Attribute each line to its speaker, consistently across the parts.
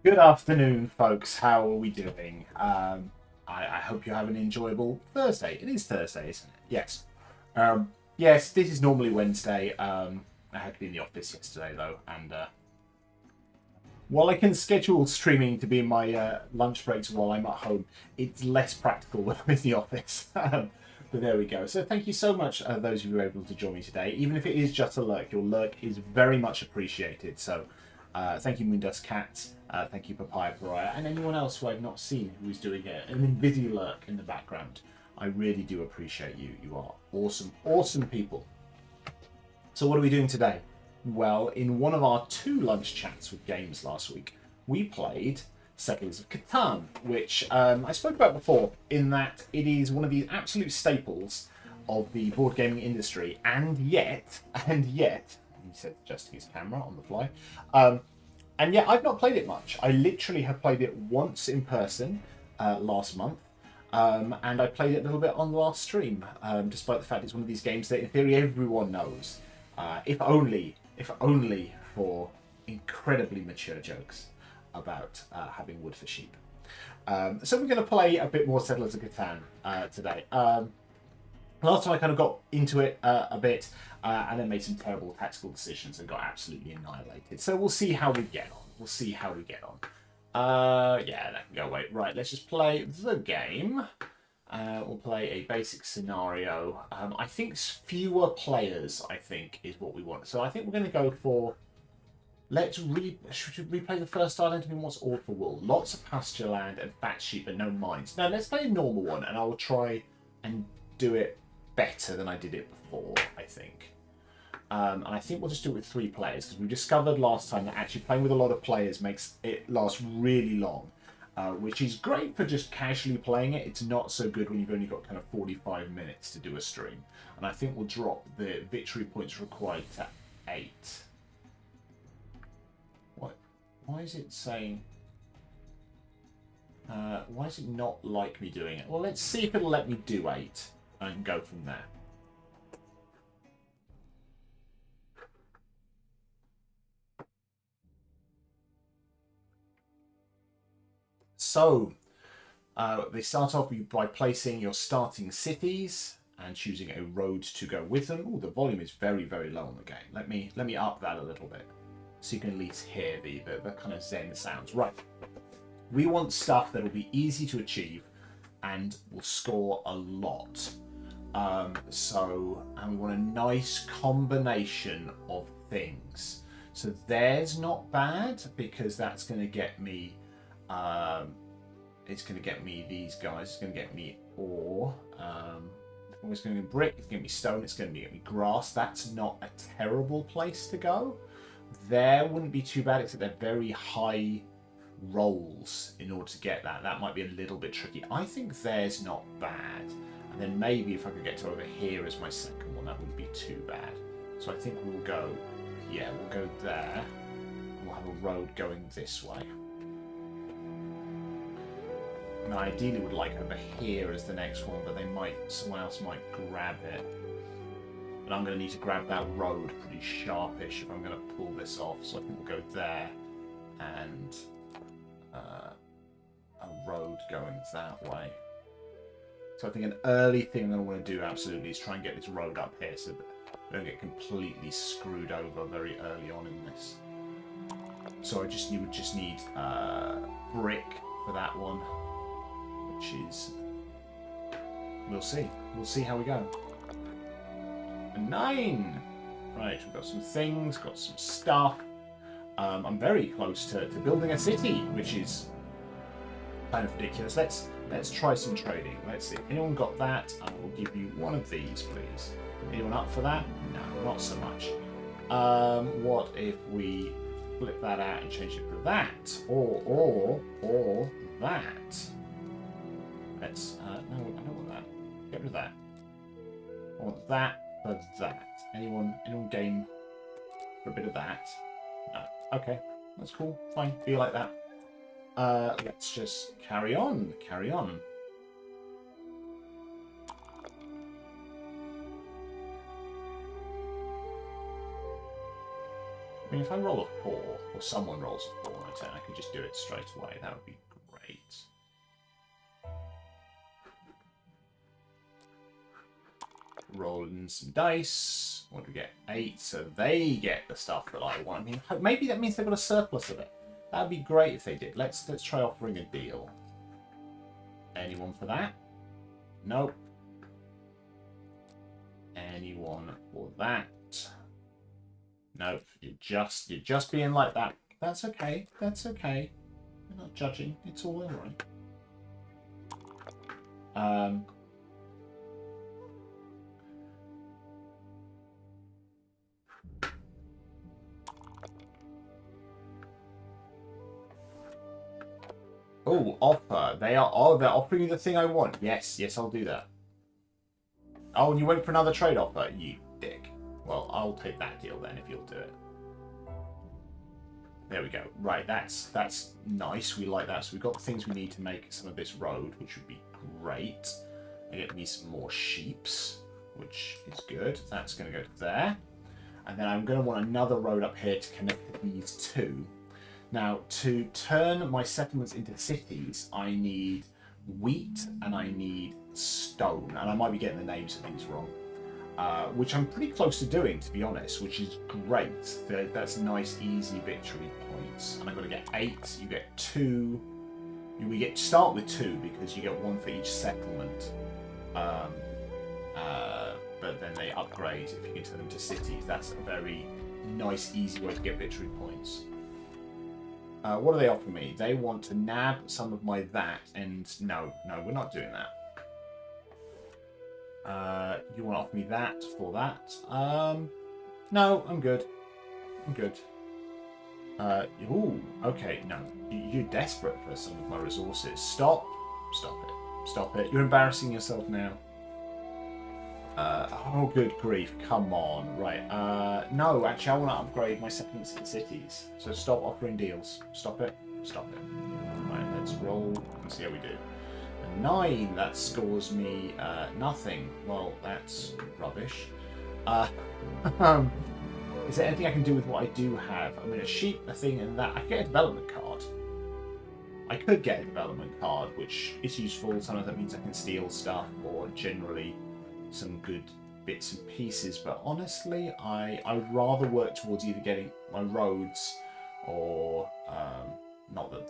Speaker 1: Good afternoon, folks. How are we doing? I hope you have an enjoyable Thursday. It is Thursday, isn't it? Yes. Yes, this is normally Wednesday. I had to be in the office yesterday, though, and while I can schedule streaming to be in my lunch breaks while I'm at home, it's less practical when I'm in the office. But there we go. So thank you so much, those of you who are able to join me today. Even if it is just a lurk, your lurk is very much appreciated. So thank you, Moondust Cat. Thank you, Papaya Pariah, and anyone else who I've not seen who is doing an invisible lurk in the background. I really do appreciate you. You are awesome, awesome people. So what are we doing today? Well, in one of our two lunch chats with games last week, we played Settlers of Catan, which I spoke about before, in that it is one of the absolute staples of the board gaming industry, and yet, he said, adjusting his camera on the fly, and yet I've not played it much. I literally have played it once in person last month, and I played it a little bit on the last stream, despite the fact it's one of these games that in theory everyone knows. If only for incredibly mature jokes about having wood for sheep. So we're going to play a bit more Settlers of Catan today. Last time I kind of got into it a bit and then made some terrible tactical decisions and got absolutely annihilated. So we'll see how we get on. Yeah, that can go away. Right, let's just play the game. We'll play a basic scenario. I think fewer players, I think, is what we want. So I think we're going to go for... should we replay the first island? I mean, what's awful wool? Lots of pasture land and fat sheep and no mines. No, let's play a normal one, and I will try and do it better than I did it before, I think. And I think we'll just do it with 3 players, because we discovered last time that actually playing with a lot of players makes it last really long. Which is great for just casually playing it. It's not so good when you've only got kind of 45 minutes to do a stream. And I think we'll drop the victory points required to 8. What? Why is it saying... why is it not like me doing it? Well, let's see if it'll let me do 8 and go from there. So, they start off by placing your starting cities and choosing a road to go with them. Oh, the volume is very, very low on the game. Let me up that a little bit so you can at least hear the kind of zen sounds. Right. We want stuff that will be easy to achieve and will score a lot. And we want a nice combination of things. So there's not bad, because that's going to get me... it's going to get me these guys. It's going to get me ore. It's going to be brick. It's going to be stone. It's going to get me grass. That's not a terrible place to go. There wouldn't be too bad, except they're very high rolls in order to get that. That might be a little bit tricky. I think there's not bad. And then maybe if I could get to over here as my second one, that wouldn't be too bad. So I think we'll go, yeah, we'll go there. We'll have a road going this way. And I ideally would like over here as the next one, but someone else might grab it. But I'm going to need to grab that road pretty sharpish if I'm going to pull this off. So I think we'll go there and a road going that way. So I think an early thing I'm going to want to do absolutely is try and get this road up here so that we don't get completely screwed over very early on in this. So you would just need brick for that one. Which is, we'll see. We'll see how we go. A 9! Right, we've got some things, got some stuff. I'm very close to building a city, which is kind of ridiculous. Let's try some trading. Let's see. Anyone got that? I will give you one of these, please. Anyone up for that? No, not so much. What if we flip that out and change it for that? Or that? Let's, no, I don't want that. Get rid of that. I want that for that. Anyone game for a bit of that? No. Okay, that's cool. Fine. Be like that. Let's just carry on. I mean, if I roll a 4, or someone rolls a 4 on a 10, I could just do it straight away. That would be great. Rolling some dice. What do we get? 8, so they get the stuff that I want. I mean, maybe that means they've got a surplus of it. That'd be great if they did. Let's try offering a deal. Anyone for that? Nope. Anyone for that? Nope. You're just being like that. That's okay. That's okay. We're not judging. It's all alright. Oh, offer. They're offering you the thing I want. Yes, I'll do that. Oh, and you went for another trade offer, you dick. Well, I'll take that deal then if you'll do it. There we go. Right, that's nice. We like that. So we've got the things we need to make some of this road, which would be great. I get me some more sheeps, which is good. That's going to go to there. And then I'm going to want another road up here to connect these two. Now, to turn my settlements into cities, I need wheat and I need stone. And I might be getting the names of these wrong. Which I'm pretty close to doing, to be honest, which is great. That's nice, easy victory points. And I've got to get 8. You get 2. We start with 2 because you get 1 for each settlement. But then they upgrade if you can turn them to cities. That's a very nice, easy way to get victory points. What do they offer me? They want to nab some of my that, and no, we're not doing that. You want to offer me that for that? No, I'm good. I'm good. Ooh, okay, no. You're desperate for some of my resources. Stop it. You're embarrassing yourself now. Oh, good grief. Come on. Right. No, actually, I want to upgrade my settlements into cities. So stop offering deals. Stop it. Right, let's roll and see how we do. A 9, that scores me nothing. Well, that's rubbish. Is there anything I can do with what I do have? I mean, a sheep, a thing, and that. I could get a development card. I could get a development card, which is useful. Sometimes that means I can steal stuff, or generally some good bits and pieces. But honestly, I'd rather work towards either getting my roads or not that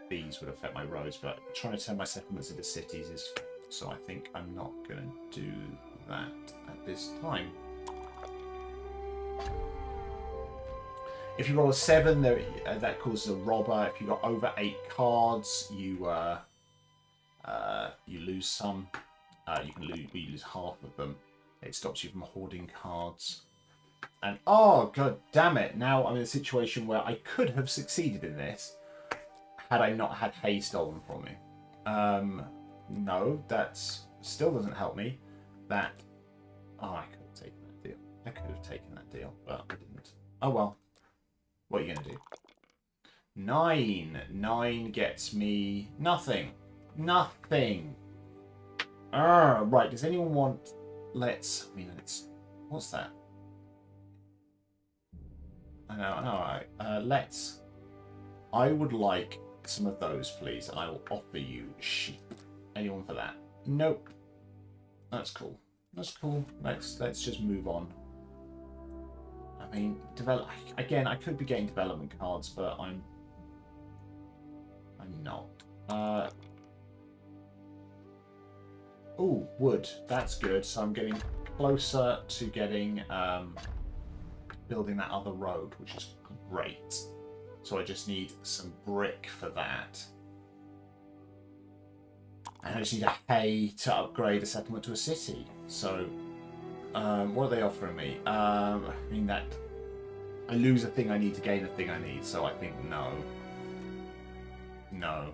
Speaker 1: these would affect my roads, but trying to turn my settlements into cities is. So I think I'm not going to do that at this time. If you roll a 7, that causes a robber. If you got over 8 cards, you lose some. You lose half of them. It stops you from hoarding cards. And oh god damn it! Now I'm in a situation where I could have succeeded in this had I not had hay stolen from me. No, that still doesn't help me. That I could have taken that deal. I could have taken that deal, but I didn't. Oh well. What are you going to do? 9. 9 gets me nothing. Nothing. Right. Does anyone want... Let's... What's that? I know. Let's... I would like some of those, please. And I will offer you sheep. Anyone for that? Nope. That's cool. That's cool. Let's just move on. I mean, again, I could be getting development cards, but I'm not. Oh, wood. That's good. So I'm getting closer to getting building that other road, which is great. So I just need some brick for that. And I just need a hay to upgrade a settlement to a city. So, what are they offering me? I mean that I lose a thing I need to gain a thing I need. So I think no. No.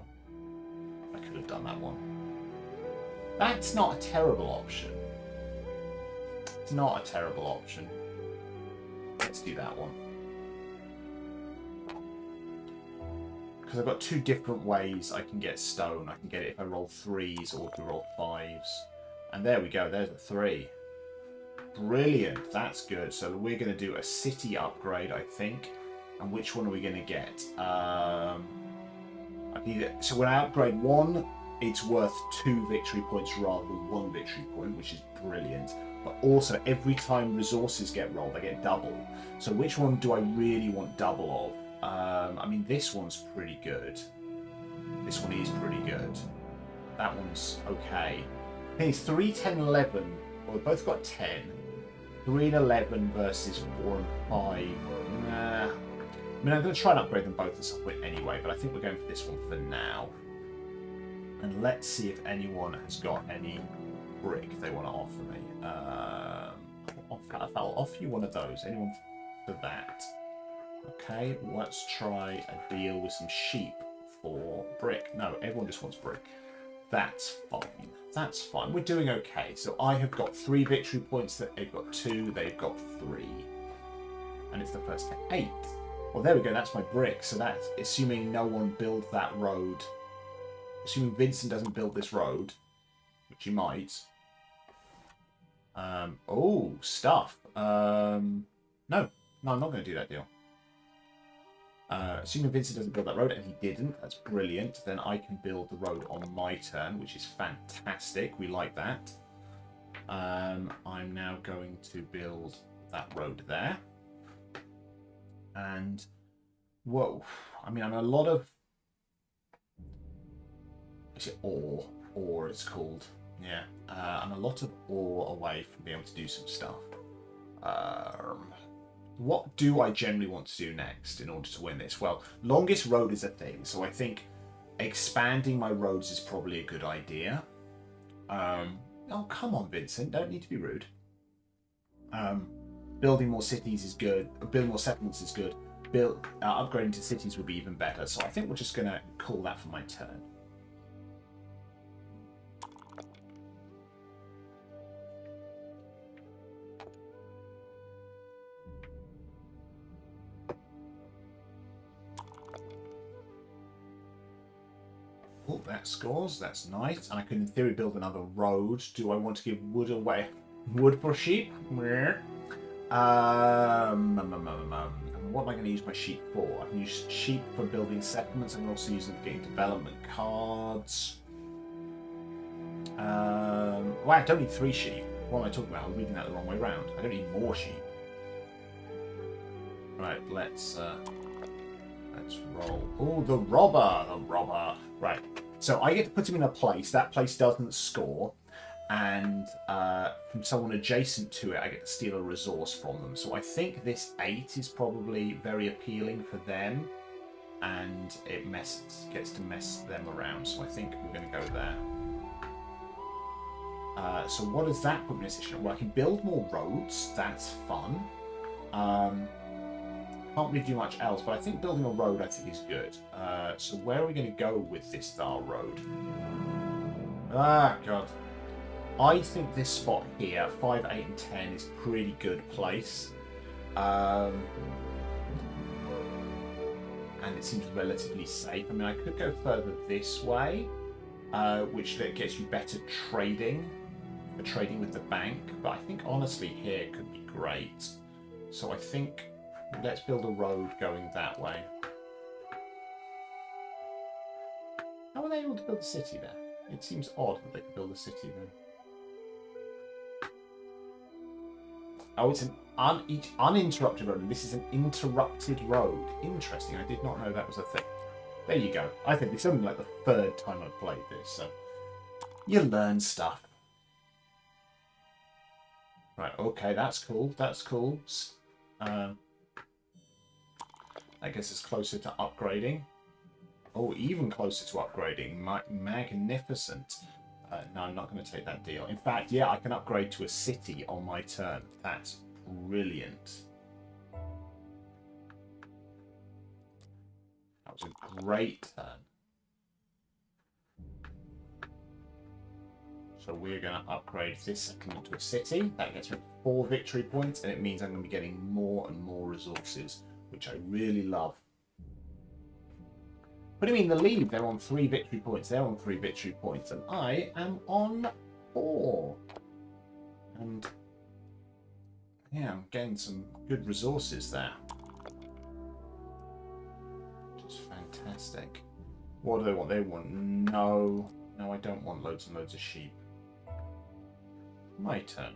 Speaker 1: I could have done that one. That's not a terrible option. It's not a terrible option. Let's do that one. Because I've got 2 different ways I can get stone. I can get it if I roll 3s or if I roll 5s. And there we go, there's a 3. Brilliant. That's good. So we're going to do a city upgrade, I think. And which one are we going to get? So when I upgrade one, it's worth 2 victory points rather than 1 victory point, which is brilliant. But also, every time resources get rolled, I get double. So which one do I really want double of? I mean, this one's pretty good. This one is pretty good. That one's okay. I think it's 3, 10, 11. Well, we've both got 10. 3 and 11 versus 4 and 5. Nah. I mean, I'm going to try and upgrade them both at some point anyway, but I think we're going for this one for now. And let's see if anyone has got any brick they want to offer me. I'll offer you one of those. Anyone for that? Okay, let's try a deal with some sheep for brick. No, everyone just wants brick. That's fine. That's fine. We're doing okay. So I have got 3 victory points. They've got 2. They've got 3. And it's the first to 8. Well, there we go. That's my brick. So that's assuming no one builds that road. Assuming Vincent doesn't build this road, which he might. Oh, stuff. No, I'm not going to do that deal. Assuming Vincent doesn't build that road, and he didn't, that's brilliant. Then I can build the road on my turn, which is fantastic. We like that. I'm now going to build that road there. And, whoa. I mean, I'm a lot of... Is it ore? Ore, it's called. Yeah. I'm a lot of ore away from being able to do some stuff. What do I generally want to do next in order to win this? Well, longest road is a thing, so I think expanding my roads is probably a good idea. Oh, come on, Vincent. Don't need to be rude. Building more cities is good. Building more settlements is good. Upgrading to cities would be even better. So I think we're just going to call that for my turn. Oh, that scores. That's nice. And I could, in theory, build another road. Do I want to give wood away? Wood for sheep? What am I going to use my sheep for? I can use sheep for building settlements. I can also use them for getting development cards. Well, I don't need 3 sheep. What am I talking about? I'm reading that the wrong way around. I don't need more sheep. Right, let's roll. Oh, the robber! The robber! Right, so I get to put him in a place. That place doesn't score. And from someone adjacent to it, I get to steal a resource from them. So I think this 8 is probably very appealing for them. And it gets to mess them around. So I think we're going to go there. So what does that put me in a position? Well, I can build more roads. That's fun. Can't really do much else, but I think building a road I think is good. So where are we going to go with this Star Road? Ah, God. I think this spot here, 5, 8, and 10, is a pretty good place. And it seems relatively safe. I mean, I could go further this way, which gets you better trading, for trading with the bank. But I think, honestly, here could be great. So I think... let's build a road going that way. How are they able to build a city there? It seems odd that they could build a city there. Oh, it's an uninterrupted road, and this is an interrupted road. Interesting, I did not know that was a thing. There you go. I think it's something like the 3rd time I've played this, so... you learn stuff. Right, okay, that's cool, that's cool. I guess it's closer to upgrading. Oh, even closer to upgrading. Magnificent. No, I'm not going to take that deal. In fact, yeah, I can upgrade to a city on my turn. That's brilliant. That was a great turn. So we're going to upgrade this settlement to a city. That gets me 4 victory points, and it means I'm going to be getting more and more resources, which I really love. But I mean, the lead, they're on 3 victory points, they're on 3 victory points, and I am on 4. And Yeah, I'm getting some good resources there. Which is fantastic. What do they want? They want no, I don't want loads and loads of sheep. My turn.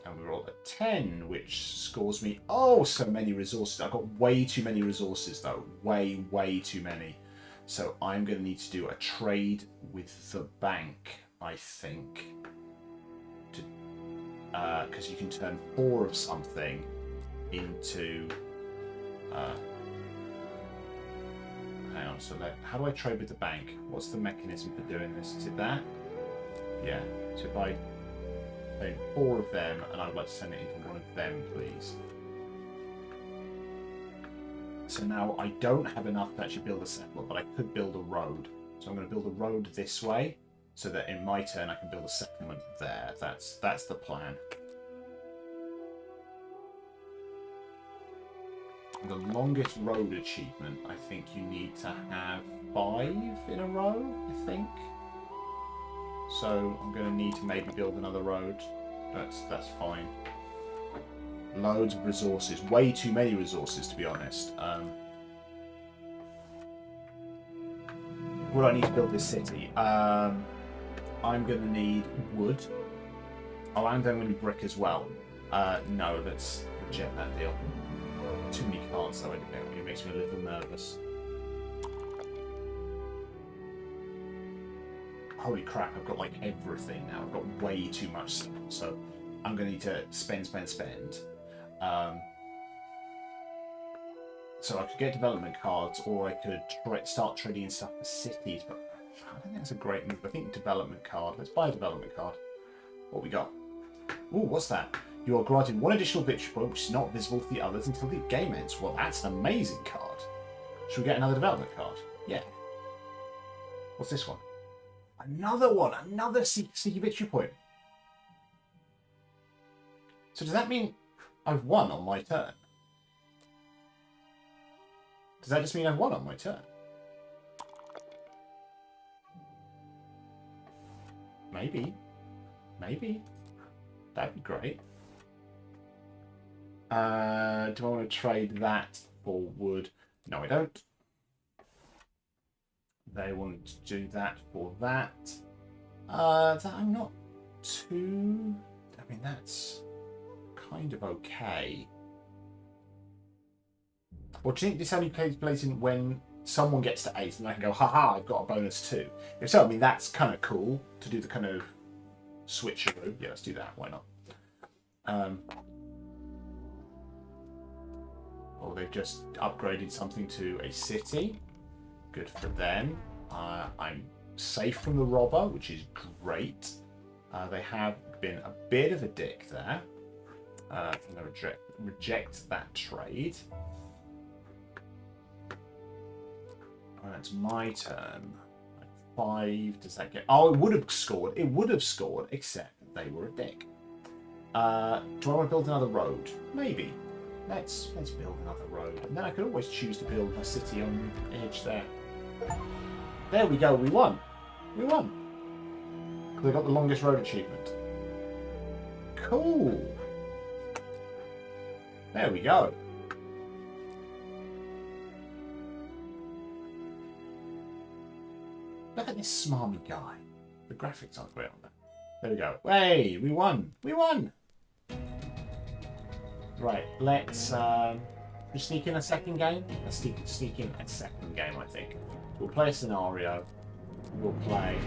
Speaker 1: And we roll a 10, which scores me so many resources. I've got way too many resources though. Way too many. So I'm going to need to do a trade with the bank, I think. Because you can turn 4 of something into... hang on, so how do I trade with the bank? What's the mechanism for doing this? Is it that? Yeah, so if I take 4 of them and I'd like to send it into one of them, please. So now I don't have enough to actually build a settlement, but I could build a road. So I'm going to build a road this way, so that in my turn I can build a settlement there. That's the plan. The longest road achievement, I think you need to have 5 in a row, I think. So I'm going to need to maybe build another road. That's fine. Loads of resources. Way too many resources, to be honest. What do I need to build this city? I'm going to need wood. Oh, and I'm going to need brick as well. No, let's reject that deal. Too many cards, though. It makes me a little nervous. Holy crap, I've got like everything now. I've got way too much stuff. So I'm going to need to spend. So I could get development cards, or I could start trading in stuff for cities, but I don't think that's a great move. I think development card. Let's buy a development card. What we got? Ooh, what's that? You are granted 1 additional victory point, which is not visible to the others until the game ends. Well, that's an amazing card. Should we get another development card? Yeah. What's this one? Another one! Another sneaky victory point. So does that mean I've won on my turn? Does that just mean I've won on my turn? Maybe. Maybe. That'd be great. Do I want to trade that for wood? No, I don't. They want to do that for that. That I'm not too... I mean, that's kind of okay. Or do you think this only takes place in when someone gets to 8 and I can go, haha, I've got a bonus 2? If so, I mean, that's kind of cool to do the kind of switcheroo. Yeah, let's do that. Why not? Or they've just upgraded something to a city. Good for them. I'm safe from the robber, which is great. They have been a bit of a dick there. I'm going to reject that trade. It's my turn. 5. Does that get... Oh, it would have scored. It would have scored, except they were a dick. Do I want to build another road? Maybe. Let's build another road. And then I could always choose to build a city on the edge there. There we go. We won. We won. Because I got the longest road achievement. Cool. There we go. Look at this smarmy guy. The graphics aren't great on that. There we go. Hey, we won. We won. Right, let's sneak in a second game. Let's sneak in a second game, I think. We'll play a scenario. We'll play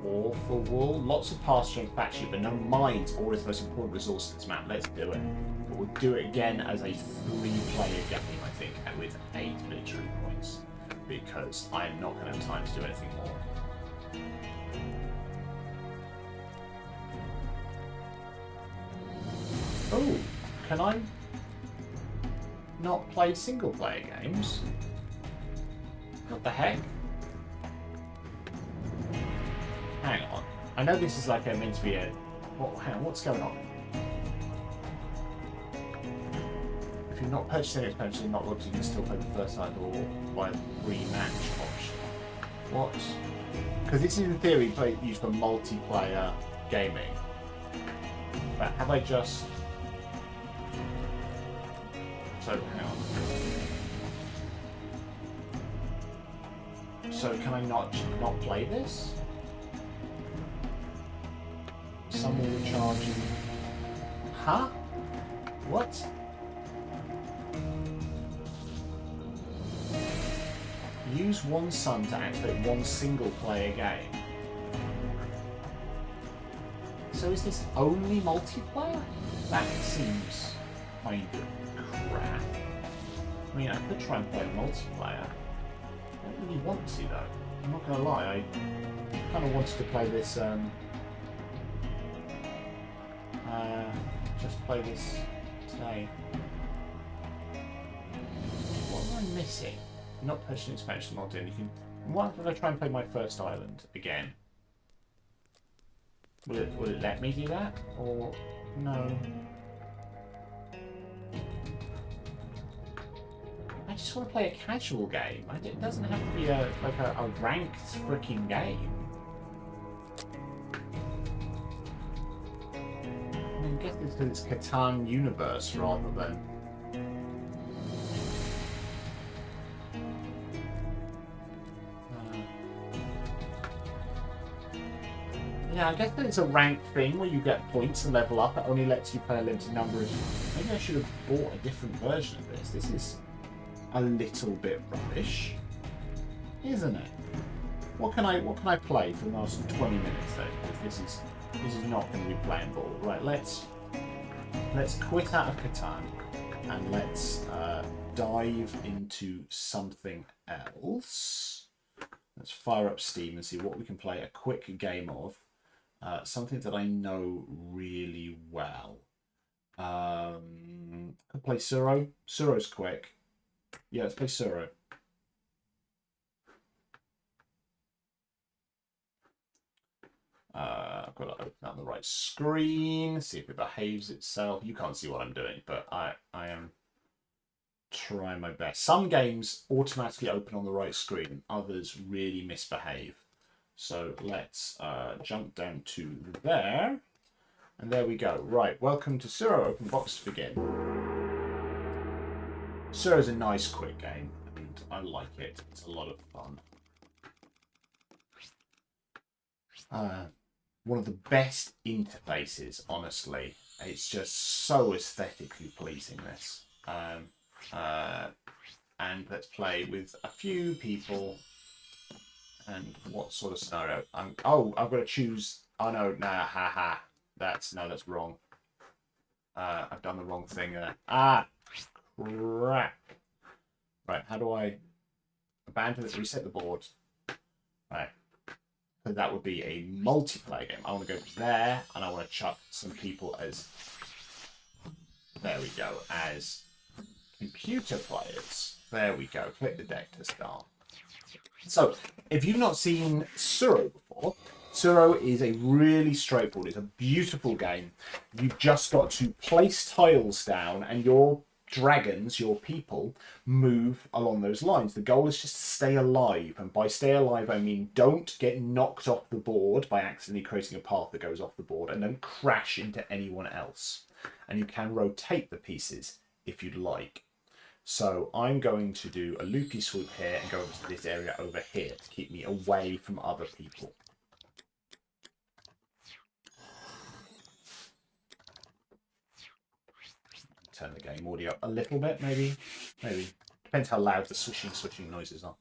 Speaker 1: War for Wool. Lots of pass strength faction, but no mines. Always the most important resource in this map. Let's do it. But we'll do it again as a 3-player game, I think, and with 8 military points. Because I am not going to have time to do anything more. Oh, can I not play single-player games? What the heck? Hang on. I know this is like meant to be a... hang on, what's going on? If you're not purchasing expansion, not logged, you can still play the first side or buy the rematch option. What? Because this is in theory used for multiplayer gaming. But have I just... So, hang on. So can I not play this? Someone will charge you. Huh? What? Use one sun to activate one single player game. So is this only multiplayer? That seems kind of crap. I mean, I could try and play multiplayer. I don't really want to though. I'm not gonna lie, I kind of wanted to play this, just play this today. What am I missing? Not purchasing expansion logged in. You can. Why don't I try and play my first island again? Will it let me do that? Or no? I just want to play a casual game. It doesn't have to be a ranked freaking game. I mean, I guess it's because it's Catan universe rather than. Yeah, I guess that it's a ranked thing where you get points and level up. It only lets you play a limited number of... Maybe I should have bought a different version of this. This is a little bit rubbish, isn't it? What can I play for the last 20 minutes though? Because this is not going to be playing ball. Right, let's quit out of Catan and let's dive into something else. Let's fire up Steam and see what we can play a quick game of. Something that I know really well. I could play Tsuro. Tsuro's quick. Yeah, let's play Tsuro. I've got to open up the right screen, see if it behaves itself. You can't see what I'm doing, but I am trying my best. Some games automatically open on the right screen, and others really misbehave. So let's jump down to there. And there we go. Right, welcome to Tsuro. Open box to begin. Tsuro's a nice quick game, and I like it. It's a lot of fun. One of the best interfaces, honestly. It's just so aesthetically pleasing, this. And let's play with a few people. And what sort of scenario? I've got to choose. Oh no, nah, haha. That's wrong. I've done the wrong thing there. Ah, crap. Right, how do I abandon this? Reset the board. Right, so that would be a multiplayer game. I want to go there, and I want to chuck some people as. There we go, as computer players. There we go. Click the deck to start. So, if you've not seen Tsuro before, Tsuro is a really straightforward, it's a beautiful game. You've just got to place tiles down and your dragons, your people, move along those lines. The goal is just to stay alive. And by stay alive, I mean don't get knocked off the board by accidentally creating a path that goes off the board, and don't crash into anyone else. And you can rotate the pieces if you'd like. So I'm going to do a loopy swoop here and go over to this area over here to keep me away from other people. Turn the game audio up a little bit, maybe. Depends how loud the swishing noises are.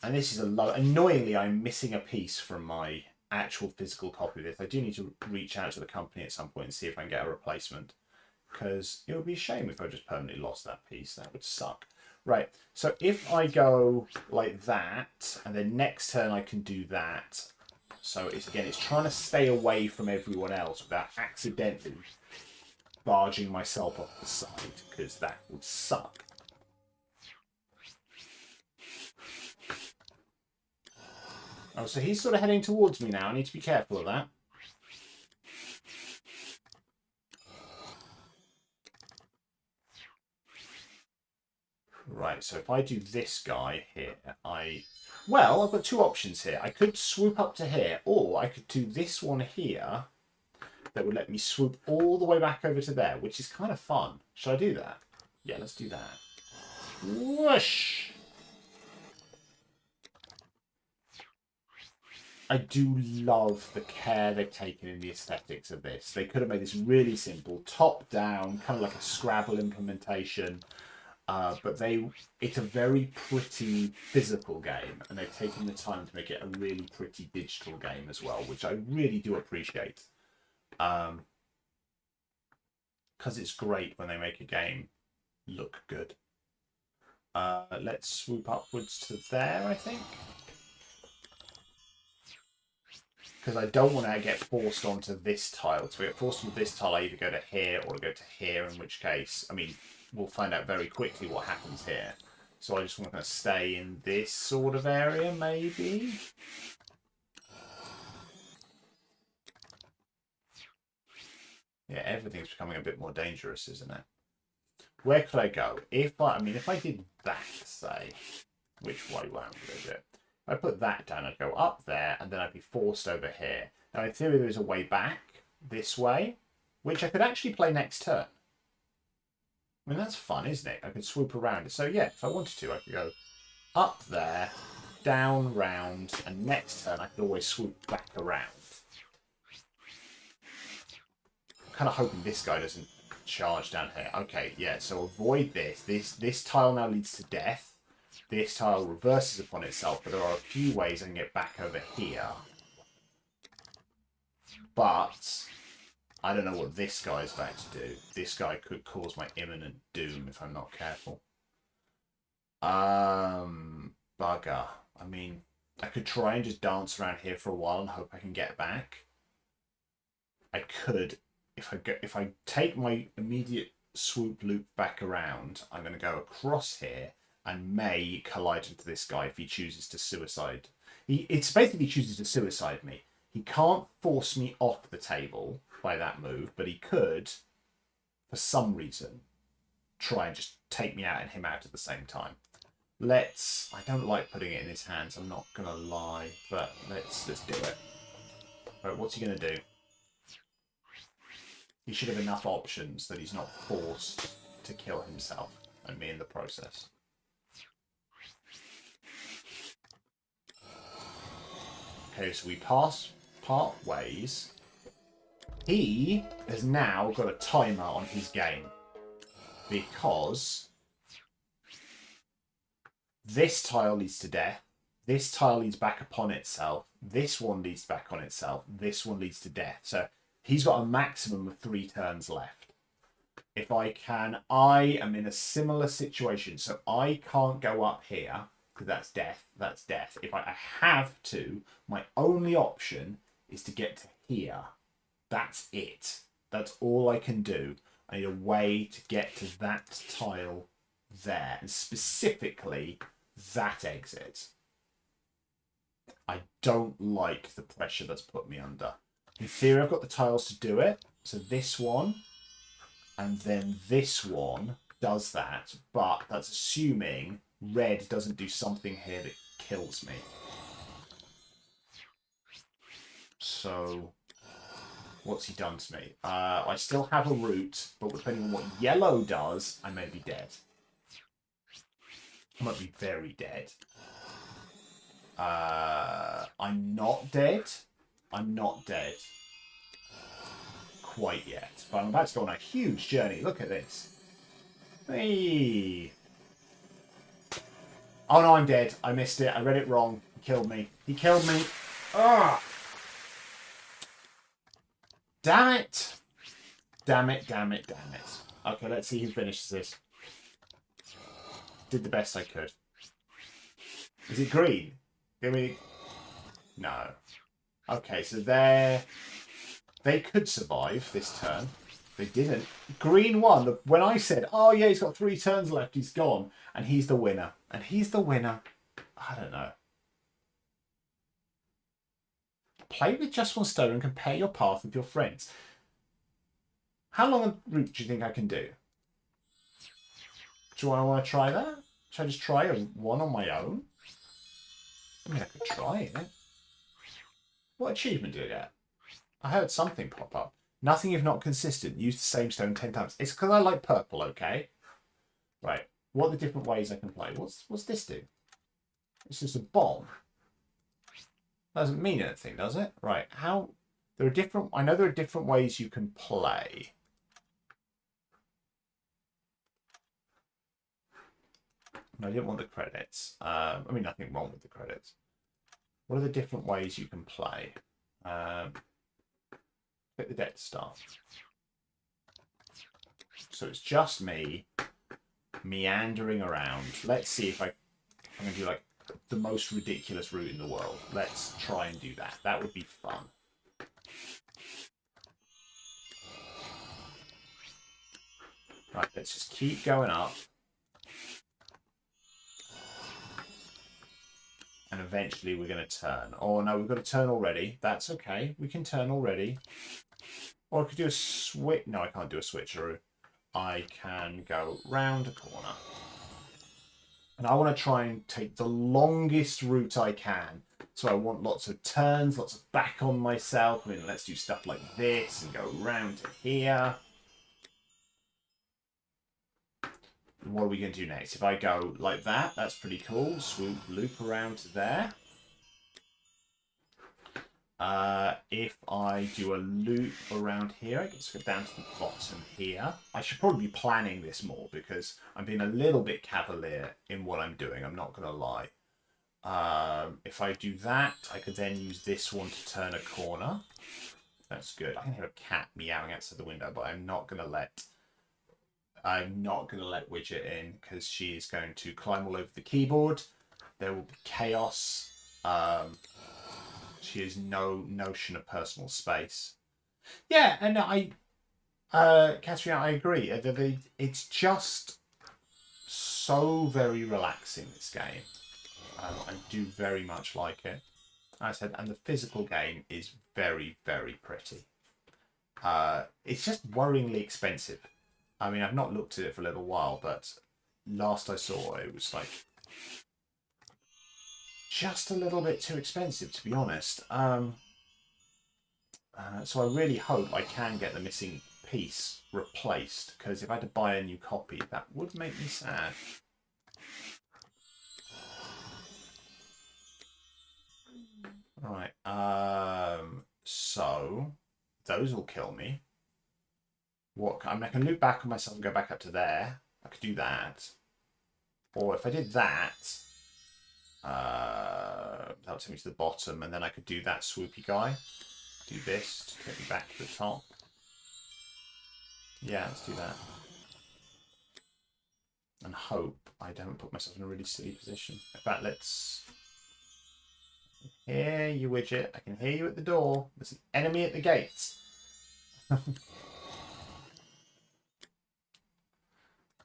Speaker 1: And this is a low. Annoyingly, I'm missing a piece from my actual physical copy of this. I do need to reach out to the company at some point and see if I can get a replacement, because it would be a shame if I just permanently lost that piece. That would suck. Right, so if I go like that, and then next turn I can do that. So it's trying to stay away from everyone else without accidentally barging myself off the side, because that would suck. Oh, so he's sort of heading towards me now. I need to be careful of that. Right, so if I do this guy here, well, I've got two options here. I could swoop up to here, or I could do this one here that would let me swoop all the way back over to there, which is kind of fun. Should I do that? Yeah, let's do that. Whoosh! I do love the care they've taken in the aesthetics of this. They could have made this really simple, top-down, kind of like a Scrabble implementation. But it's a very pretty physical game, and they've taken the time to make it a really pretty digital game as well, which I really do appreciate. Because it's great when they make a game look good. Let's swoop upwards to there, I think. Because I don't want to get forced onto this tile. So if I get forced onto this tile, I either go to here or go to here, in which case, I mean, we'll find out very quickly what happens here. So I just want to stay in this sort of area, maybe. Yeah, everything's becoming a bit more dangerous, isn't it? Where could I go? If I did that, say, which way round is it? If I put that down, I'd go up there, and then I'd be forced over here. Now, in theory, there is a way back this way, which I could actually play next turn. I mean, that's fun, isn't it? I could swoop around. So, yeah, if I wanted to, I could go up there, down, round, and next turn I could always swoop back around. I'm kind of hoping this guy doesn't charge down here. Okay, yeah, so avoid this. This tile now leads to death. This tile reverses upon itself, but there are a few ways I can get back over here. But I don't know what this guy's about to do. This guy could cause my imminent doom if I'm not careful. Bugger. I mean, I could try and just dance around here for a while and hope I can get back. I could, if I take my immediate swoop loop back around, I'm going to go across here and may collide into this guy if he chooses to suicide. It's basically chooses to suicide me. He can't force me off the table by that move, but he could, for some reason, try and just take me out and him out at the same time. I don't like putting it in his hands, I'm not going to lie, but let's do it. Right, what's he going to do? He should have enough options that he's not forced to kill himself and me in the process. Okay, so we part ways. He has now got a timer on his game because this tile leads to death. This tile leads back upon itself. This one leads back on itself. This one leads to death. So he's got a maximum of 3 turns left. If I am in a similar situation. So I can't go up here because that's death. That's death. If I have to, my only option is to get to here. That's it. That's all I can do. I need a way to get to that tile there. And specifically, that exit. I don't like the pressure that's put me under. In theory, I've got the tiles to do it. So this one, and then this one does that. But that's assuming red doesn't do something here that kills me. So what's he done to me? I still have a route, but depending on what yellow does, I may be dead. I might be very dead. I'm not dead. I'm not dead quite yet, but I'm about to go on a huge journey. Look at this. Hey. Oh no, I'm dead. I missed it. I read it wrong. He killed me. He killed me. Ah! Damn it. Damn it, damn it, damn it. Okay, let's see who finishes this. Did the best I could. Is it green? Give me... No. Okay, so they could survive this turn. They didn't. Green won. When I said, oh yeah, he's got 3 turns left, he's gone. And he's the winner. And he's the winner. I don't know. Play with just one stone and compare your path with your friends. How long a route do you think I can do? Do I want to try that? Should I just try one on my own? I mean, I could try it. What achievement did I get? I heard something pop up. Nothing if not consistent. Use the same stone 10 times. It's because I like purple, okay? Right. What are the different ways I can play? What's this do? It's just a bomb. Doesn't mean anything, does it? Right. How... There are different... I know there are different ways you can play. No, I didn't want the credits. I mean, nothing wrong with the credits. What are the different ways you can play? Hit the Death Star. So it's just me meandering around. Let's see if I'm going to do like the most ridiculous route in the world. Let's try and do that. That would be fun. Right, let's just keep going up. And eventually we're going to turn. Oh, no, we've got to turn already. That's okay. We can turn already. Or I could do a switch. No, I can't do a switcheroo. I can go round a corner. And I want to try and take the longest route I can. So I want lots of turns, lots of back on myself. I mean, let's do stuff like this and go round to here. What are we going to do next? If I go like that, that's pretty cool. Swoop, loop around to there. If I do a loop around here, I can just go down to the bottom here. I should probably be planning this more because I'm being a little bit cavalier in what I'm doing. I'm not going to lie. If I do that, I could then use this one to turn a corner. That's good. I can hear a cat meowing outside the window, but I'm not going to let Widget in because she is going to climb all over the keyboard. There will be chaos. She has no notion of personal space. Yeah, and Katrina, I agree. It's just so very relaxing, this game. I do very much like it. As I said, and the physical game is very, very pretty. It's just worryingly expensive. I mean, I've not looked at it for a little while, but last I saw it was like just a little bit too expensive, to be honest. So I really hope I can get the missing piece replaced, because if I had to buy a new copy, that would make me sad. Right, so those will kill me. I mean, I can loop back on myself and go back up to there. I could do that. Or if I did that, that would take me to the bottom, and then I could do that swoopy guy. Do this to take me back to the top. Yeah, let's do that. And hope I don't put myself in a really silly position. In fact, let's... Hear you, Widget. I can hear you at the door. There's an enemy at the gates.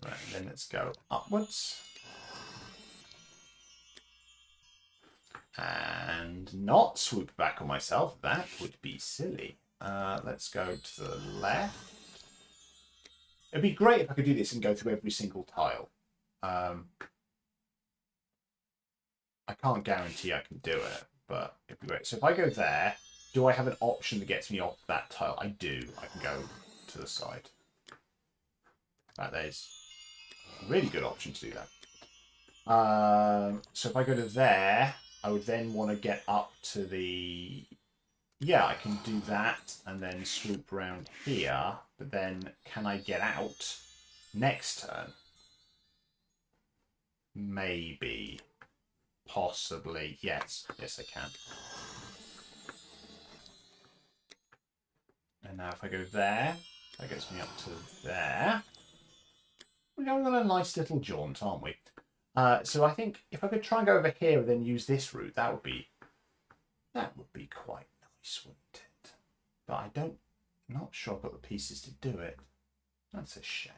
Speaker 1: Right, then let's go upwards. And not swoop back on myself. That would be silly. Let's go to the left. It'd be great if I could do this and go through every single tile. I can't guarantee I can do it, but it'd be great. So if I go there, do I have an option that gets me off that tile? I do. I can go to the side. Right, there's a really good option to do that. So if I go to there, I would then want to get up to the... Yeah, I can do that and then swoop around here. But then, can I get out next turn? Maybe. Possibly. Yes. Yes, I can. And now if I go there, that gets me up to there. We're going on a nice little jaunt, aren't we? So I think if I could try and go over here and then use this route, that would be quite nice, wouldn't it? But I'm not sure I've got the pieces to do it. That's a shame.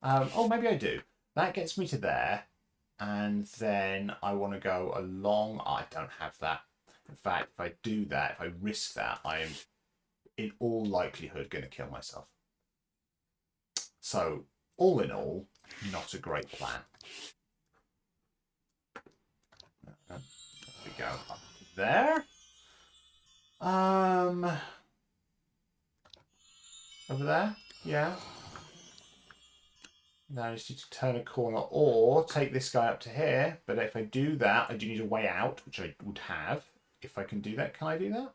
Speaker 1: Oh, maybe I do. That gets me to there. And then I want to go along. I don't have that. In fact, if I do that, if I risk that, I am in all likelihood going to kill myself. So, all in all, not a great plan. go. Up there. Over there? Yeah. Now I just need to turn a corner or take this guy up to here. But if I do that, I do need a way out, which I would have. If I can do that, can I do that?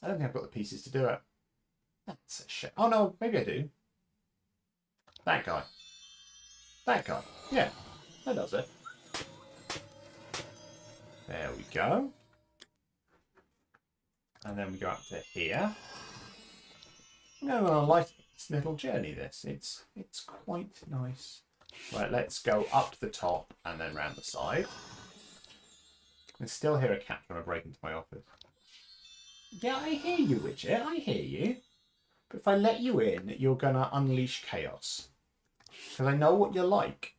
Speaker 1: I don't think I've got the pieces to do it. That's a shit. Oh no, maybe I do. That guy. That guy. Yeah, that does it. There we go. And then we go up to here. No, I like this little journey, this. It's quite nice. Right, let's go up to the top and then round the side. I can still hear a cat trying to break into my office. Yeah, I hear you, Widget. I hear you. But if I let you in, you're going to unleash chaos. Because I know what you're like.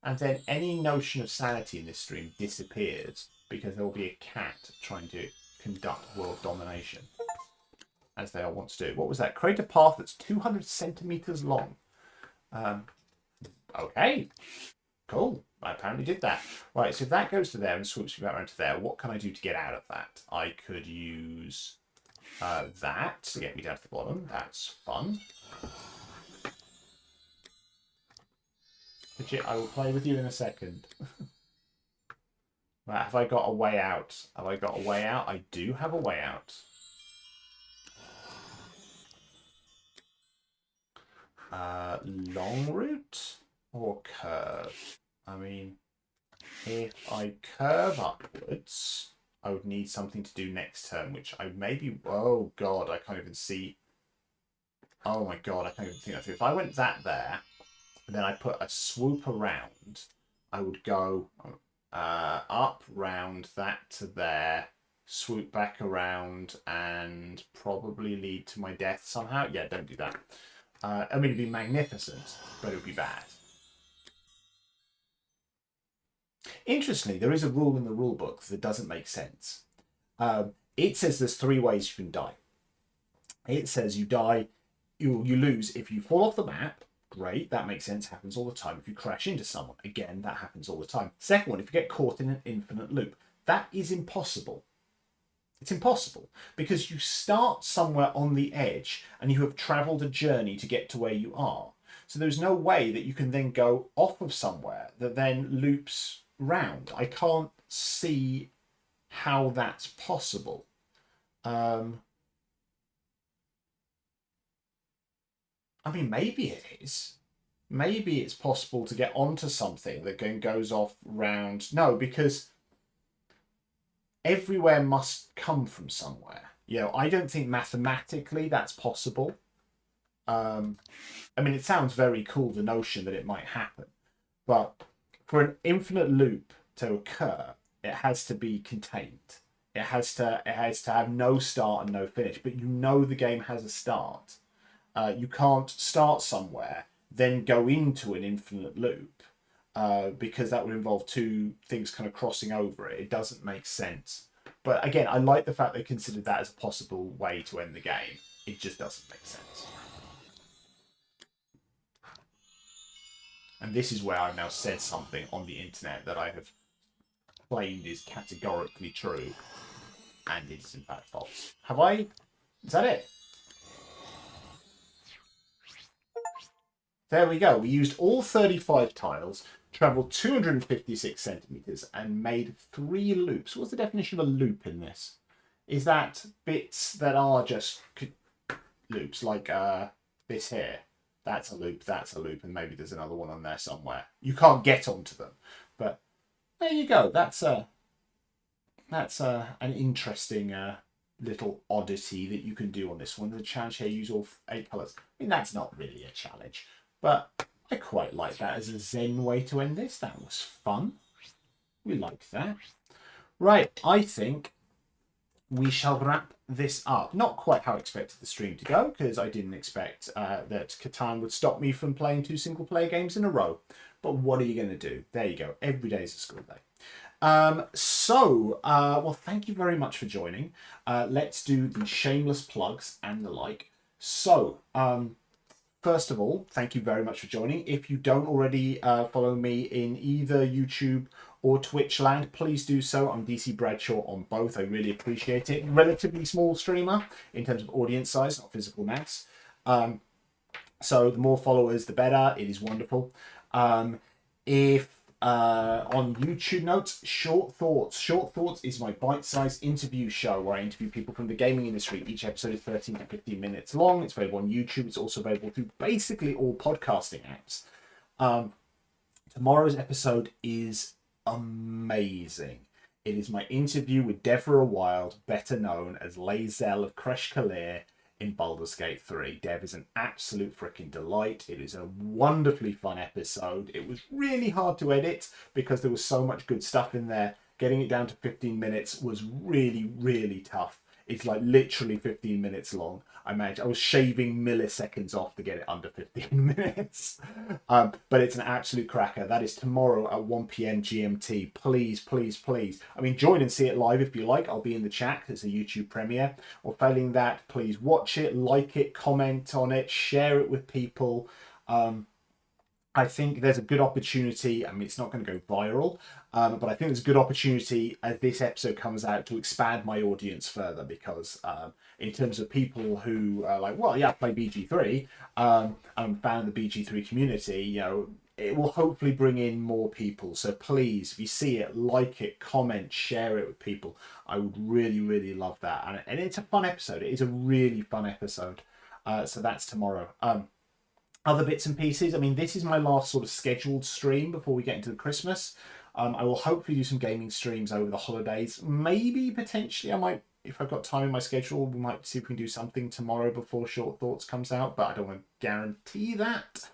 Speaker 1: And then any notion of sanity in this stream disappears because there will be a cat trying to conduct world domination. As they all want to do. What was that? Create a path that's 200 centimeters long. Okay. Cool. I apparently did that. Right, so if that goes to there and swoops me back around to there, what can I do to get out of that? I could use that to get me down to the bottom. That's fun. Legit, I will play with you in a second. Right, have I got a way out? Have I got a way out? I do have a way out. Long route or curve? I mean, if I curve upwards, I would need something to do next turn, which I maybe... Oh, God, I can't even see... Oh, my God, I can't even think of it. If I went that there, and then I put a swoop around, I would go up, round that to there, swoop back around, and probably lead to my death somehow. Yeah, don't do that. I mean, it'd be magnificent, but it would be bad. Interestingly, there is a rule in the rule book that doesn't make sense. It says there's 3 ways you can die. It says you die, you lose if you fall off the map. Great, that makes sense, happens all the time. If you crash into someone, again, that happens all the time. Second one, if you get caught in an infinite loop. That is impossible. It's impossible because you start somewhere on the edge and you have travelled a journey to get to where you are. So there's no way that you can then go off of somewhere that then loops round. I can't see how that's possible. I mean, maybe it is. Maybe it's possible to get onto something that then goes off round. No, because everywhere must come from somewhere. You know, I don't think mathematically that's possible. I mean, it sounds very cool, the notion that it might happen. But for an infinite loop to occur, it has to be contained. It has to have no start and no finish. But you know the game has a start. You can't start somewhere, then go into an infinite loop. Because that would involve 2 things kind of crossing over it. It doesn't make sense. But again, I like the fact they considered that as a possible way to end the game. It just doesn't make sense. And this is where I've now said something on the internet that I have claimed is categorically true. And it is in fact false. Have I? Is that it? There we go. We used all 35 tiles, travelled 256 centimetres, and made 3 loops. What's the definition of a loop in this? Is that bits that are just loops, like this here? That's a loop, and maybe there's another one on there somewhere. You can't get onto them. But there you go. That's an interesting little oddity that you can do on this one. The challenge here, use all 8 colours. I mean, that's not really a challenge. But I quite like that as a zen way to end this. That was fun. We like that. Right, I think we shall wrap this up. Not quite how I expected the stream to go, because I didn't expect that Catan would stop me from playing 2 single-player games in a row. But what are you going to do? There you go. Every day is a school day. Well, thank you very much for joining. Let's do the shameless plugs and the like. So, first of all, thank you very much for joining. If you don't already follow me in either YouTube or Twitchland, please do so. I'm DC Bradshaw on both. I really appreciate it. Relatively small streamer in terms of audience size, not physical mass. So the more followers, the better. It is wonderful. If on YouTube notes, Short Thoughts. Short Thoughts is my bite-sized interview show where I interview people from the gaming industry. Each episode is 13 to 15 minutes long. It's available on YouTube. It's also available through basically all podcasting apps. Tomorrow's episode is amazing. It is my interview with Deborah Wild, better known as Lae'zel of Kresh Kalir in Baldur's Gate 3. Dev is an absolute freaking delight. It is a wonderfully fun episode. It was really hard to edit because there was so much good stuff in there. Getting it down to 15 minutes was really, really tough. It's like literally 15 minutes long. I was shaving milliseconds off to get it under 15 minutes. But it's an absolute cracker. That is tomorrow at 1 p.m. GMT. Please, please, please. I mean, join and see it live if you like. I'll be in the chat. It's a YouTube premiere. Or failing that, please watch it, like it, comment on it, share it with people. I think there's a good opportunity. I mean, it's not going to go viral, but I think there's a good opportunity as this episode comes out to expand my audience further because in terms of people who are like, well, yeah, I play BG3, I'm a fan of the BG3 community, you know, it will hopefully bring in more people. So please, if you see it, like it, comment, share it with people. I would really, really love that. And it's a fun episode. It is a really fun episode. So that's tomorrow. Other bits and pieces. I mean, this is my last sort of scheduled stream before we get into the Christmas. I will hopefully do some gaming streams over the holidays. Maybe, potentially, I might, if I've got time in my schedule, we might see if we can do something tomorrow before Short Thoughts comes out, but I don't want to guarantee that.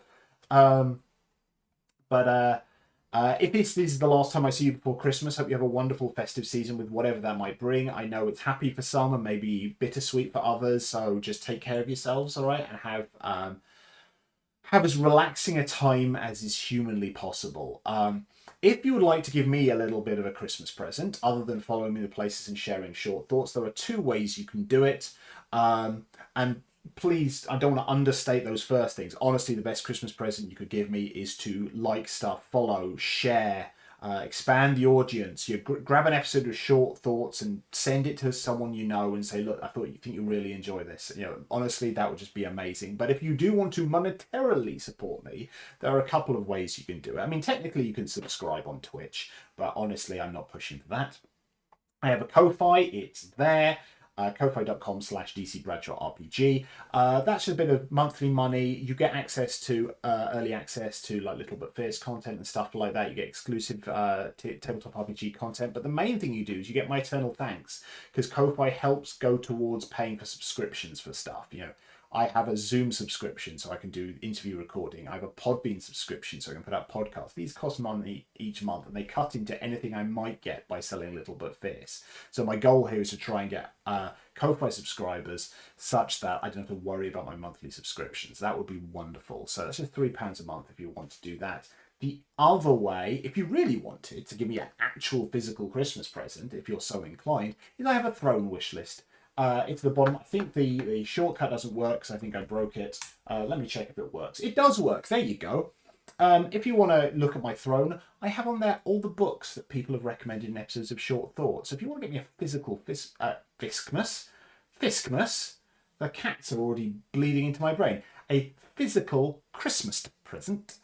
Speaker 1: If this is the last time I see you before Christmas, hope you have a wonderful festive season with whatever that might bring. I know it's happy for some and maybe bittersweet for others, so just take care of yourselves, all right, and have as relaxing a time as is humanly possible. If you would like to give me a little bit of a Christmas present, other than following me to places and sharing Short Thoughts, there are two ways you can do it. And please, I don't want to understate those first things. Honestly, the best Christmas present you could give me is to like stuff, follow, share, expand the audience. You grab an episode of Short Thoughts and send it to someone you know and say, look, I think you'll really enjoy this. You know, honestly, that would just be amazing. But if you do want to monetarily support me, there are a couple of ways you can do it. I mean, technically you can subscribe on Twitch, but honestly, I'm not pushing for that. I have a Ko-Fi, it's there. Ko-fi.com/DC Bradshaw RPG. That's just a bit of monthly money. You get access to early access to like Little But Fierce content and stuff like that. You get exclusive tabletop RPG content. But the main thing you do is you get my eternal thanks because Ko-Fi helps go towards paying for subscriptions for stuff. You know, I have a Zoom subscription so I can do interview recording. I have a Podbean subscription so I can put out podcasts. These cost money each month and they cut into anything I might get by selling Little But Fierce. So my goal here is to try and get Ko-Fi subscribers such that I don't have to worry about my monthly subscriptions. That would be wonderful. So that's just £3 a month if you want to do that. The other way, if you really wanted to give me an actual physical Christmas present, if you're so inclined, is I have a throne wish list. It's the bottom. I think the shortcut doesn't work, so I think I broke it. Let me check if it works. It does work. There you go. If you want to look at my throne, I have on there all the books that people have recommended in episodes of Short Thoughts. So if you want to get me a physical Fiskmas, the cats are already bleeding into my brain. A physical Christmas present,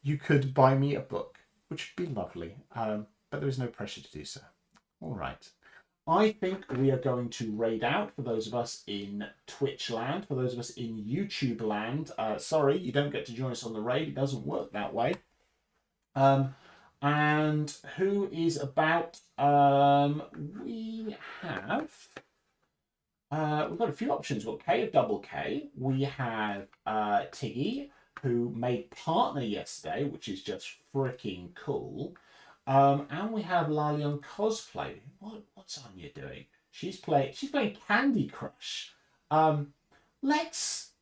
Speaker 1: you could buy me a book, which would be lovely. But there is no pressure to do so. All right. I think we are going to raid out for those of us in Twitch land, for those of us in YouTube land. Sorry, you don't get to join us on the raid. It doesn't work that way. And who is about? We have. We've got a few options. We've got K of Double K. We have Tiggy, who made partner yesterday, which is just freaking cool. And we have Lalion Cosplay. What's Anya doing? She's playing Candy Crush. Let's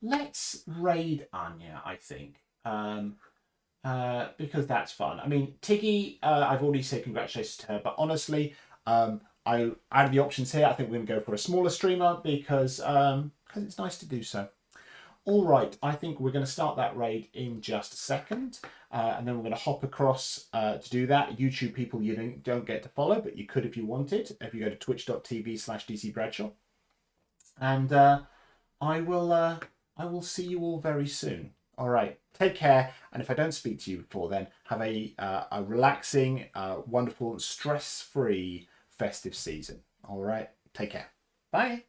Speaker 1: raid Anya, I think. Because that's fun. I mean, Tiggy, I've already said congratulations to her, but honestly, out of the options here, I think we're gonna go for a smaller streamer because it's nice to do so. All right, I think we're going to start that raid in just a second, and then we're going to hop across to do that. YouTube people you don't get to follow, but you could if you wanted, if you go to twitch.tv/DCBradshaw. And I will see you all very soon. All right, take care, and if I don't speak to you before then, have a relaxing, wonderful, stress-free festive season. All right, take care. Bye.